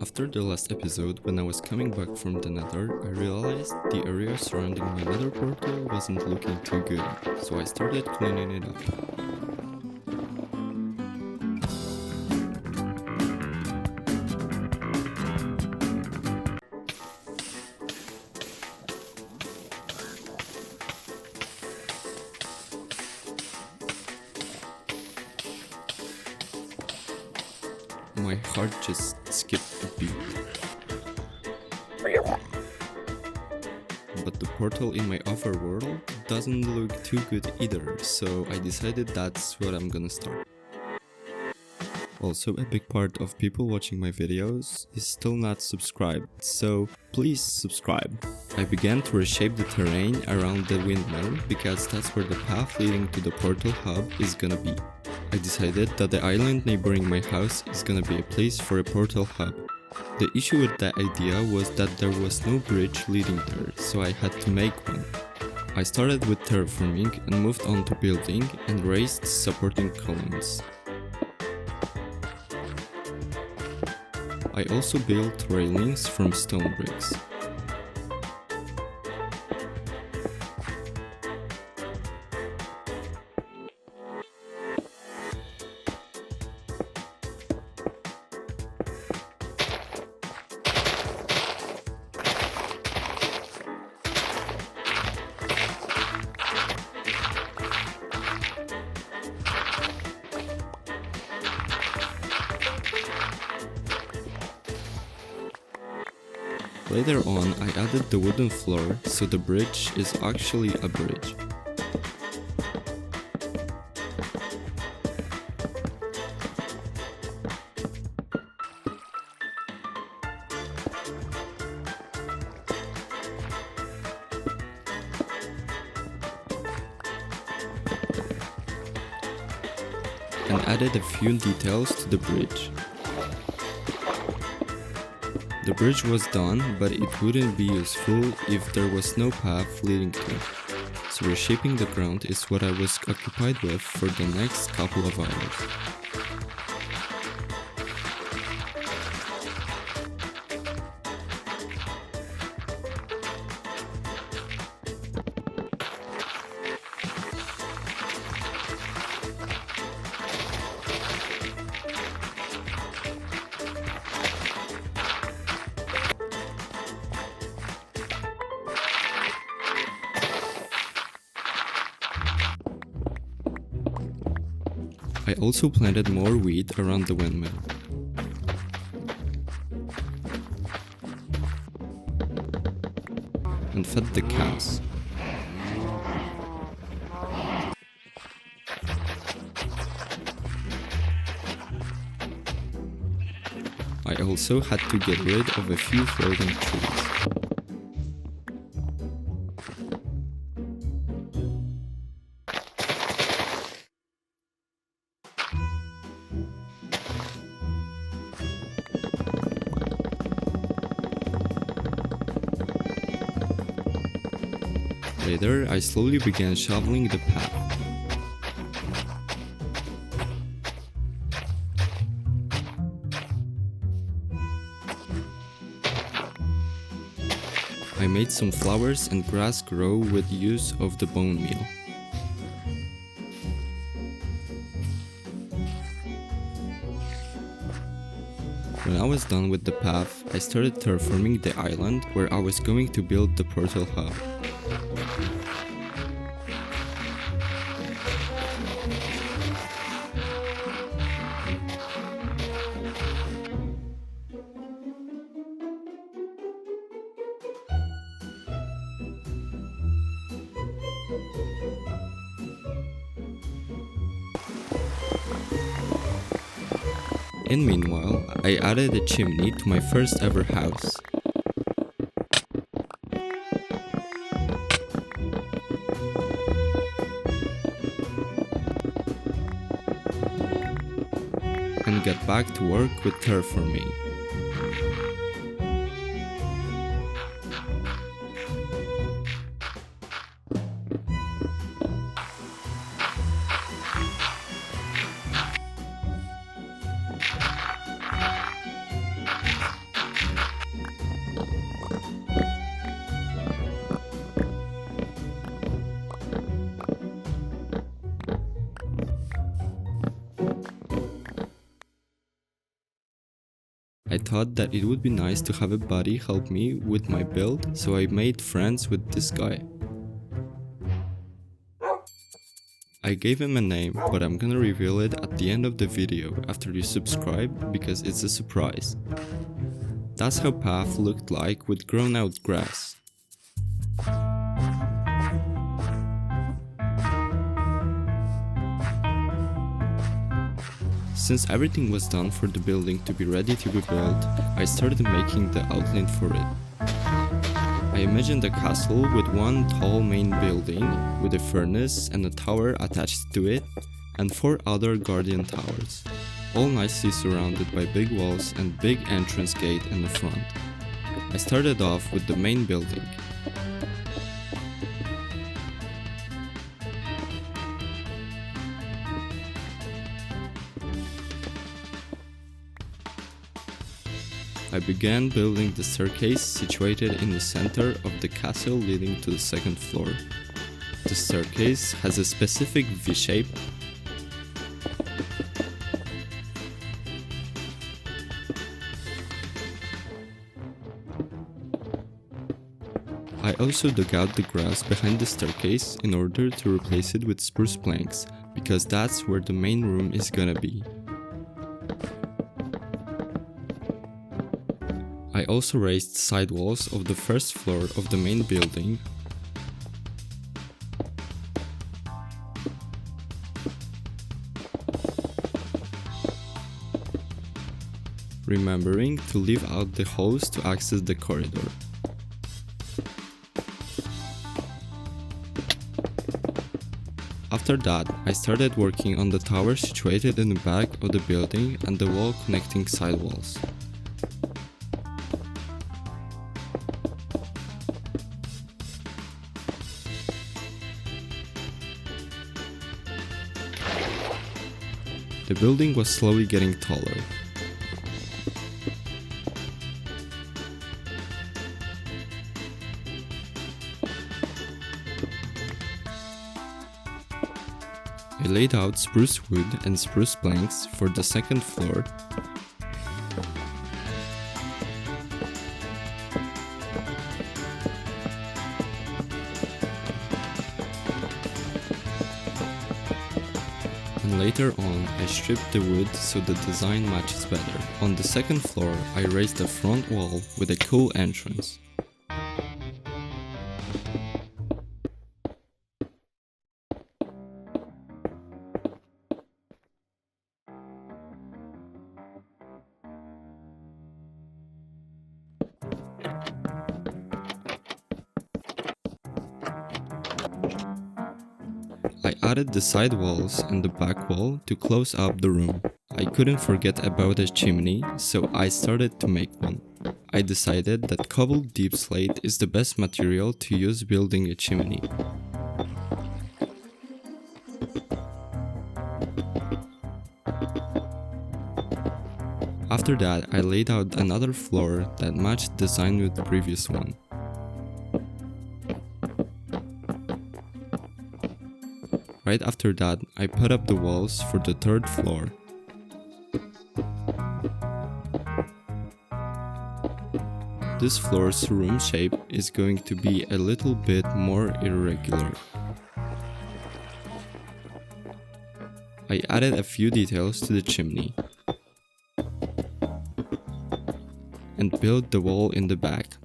After the last episode, when I was coming back from the Nether, I realized the area surrounding my Nether portal wasn't looking too good, so I started cleaning it up. My heart just skipped a beat. But the portal in my overworld doesn't look too good either, so I decided that's what I'm gonna start. Also, a big part of people watching my videos is still not subscribed, so please subscribe. I began to reshape the terrain around the windmill because that's where the path leading to the portal hub is gonna be. I decided that the island neighboring my house is gonna be a place for a portal hub. The issue with that idea was that there was no bridge leading there, so I had to make one. I started with terraforming and moved on to building and raised supporting columns. I also built railings from stone bricks. Later on, I added the wooden floor, so the bridge is actually a bridge. And added a few details to the bridge. The bridge was done, but it wouldn't be useful if there was no path leading to it, so reshaping the ground is what I was occupied with for the next couple of hours. I also planted more wheat around the windmill. And fed the cows. I also had to get rid of a few floating trees. Later, I slowly began shoveling the path. I made some flowers and grass grow with use of the bone meal. When I was done with the path, I started terraforming the island where I was going to build the portal hub. And meanwhile, I added a chimney to my first ever house. And got back to work with terraforming. I thought that it would be nice to have a buddy help me with my build, so I made friends with this guy. I gave him a name, but I'm gonna reveal it at the end of the video after you subscribe because it's a surprise. That's how path looked like with grown out grass. Since everything was done for the building to be ready to be built, I started making the outline for it. I imagined a castle with one tall main building, with a furnace and a tower attached to it, and 4 other guardian towers, all nicely surrounded by big walls and big entrance gate in the front. I started off with the main building. I began building the staircase situated in the center of the castle leading to the second floor. The staircase has a specific V shape. I also dug out the grass behind the staircase in order to replace it with spruce planks, because that's where the main room is gonna be. I also raised side walls of the first floor of the main building. Remembering to leave out the holes to access the corridor. After that, I started working on the tower situated in the back of the building and the wall connecting side walls. The building was slowly getting taller. I laid out spruce wood and spruce planks for the second floor. And later on, I stripped the wood so the design matches better. On the second floor, I raised a front wall with a cool entrance. I added the side walls and the back wall to close up the room. I couldn't forget about a chimney, so I started to make one. I decided that cobbled deep slate is the best material to use building a chimney. After that, I laid out another floor that matched the design with the previous one. Right after that, I put up the walls for the third floor. This floor's room shape is going to be a little bit more irregular. I added a few details to the chimney and built the wall in the back.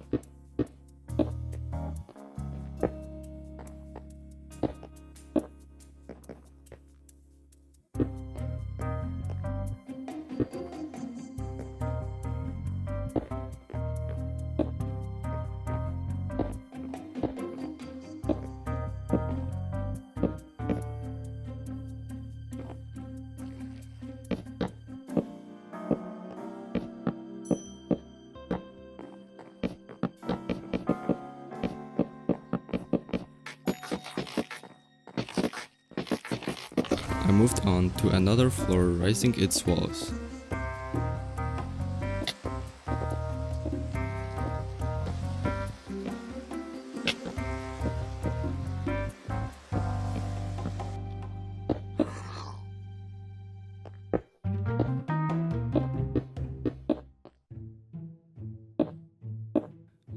I moved on to another floor, raising its walls.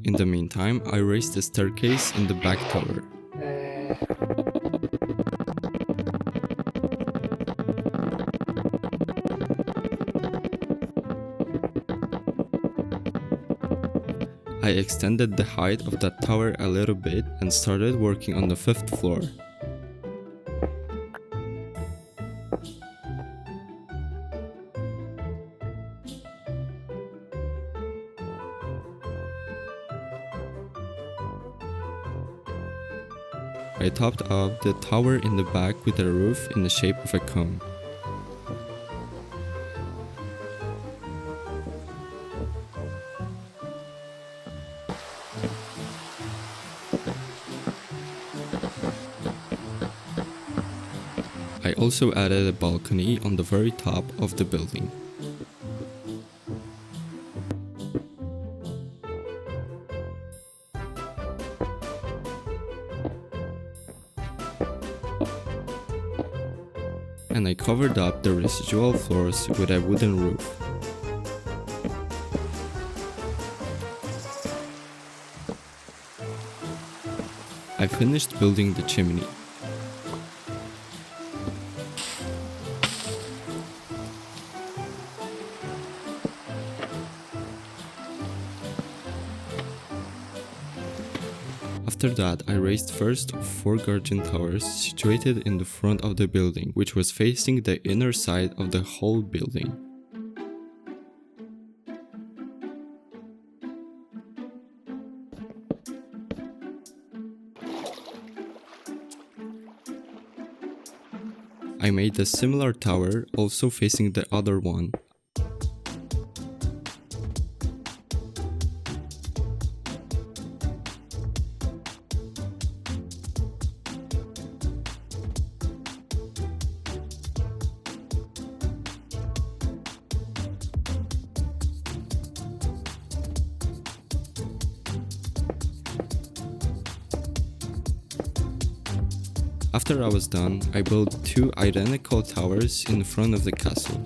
In the meantime, I raised a staircase in the back tower. I extended the height of that tower a little bit and started working on the 5th floor. I topped up the tower in the back with a roof in the shape of a cone. I also added a balcony on the very top of the building. And I covered up the residual floors with a wooden roof. I finished building the chimney. After that, I raised first of 4 guardian towers situated in the front of the building, which was facing the inner side of the whole building. I made a similar tower also facing the other one. After I was done, I built 2 identical towers in front of the castle.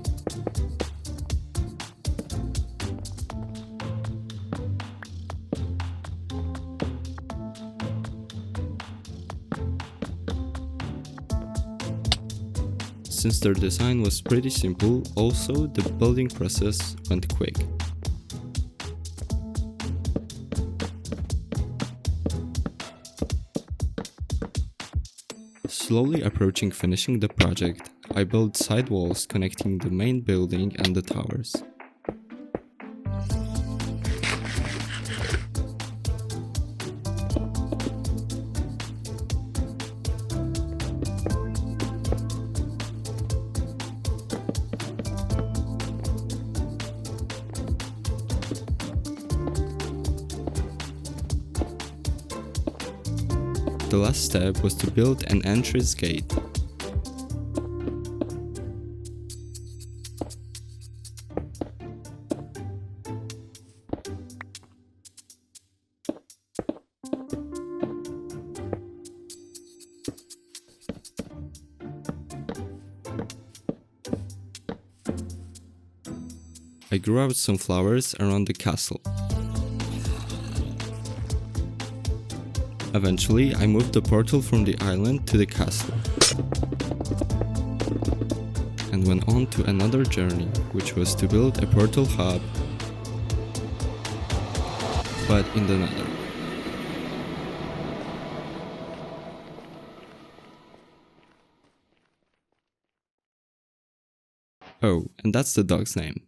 Since their design was pretty simple, also the building process went quick. Slowly approaching finishing the project, I built side walls connecting the main building and the towers. The last step was to build an entrance gate. I grew out some flowers around the castle. Eventually, I moved the portal from the island to the castle and went on to another journey, which was to build a portal hub, but in the Nether. Oh, and that's the dog's name.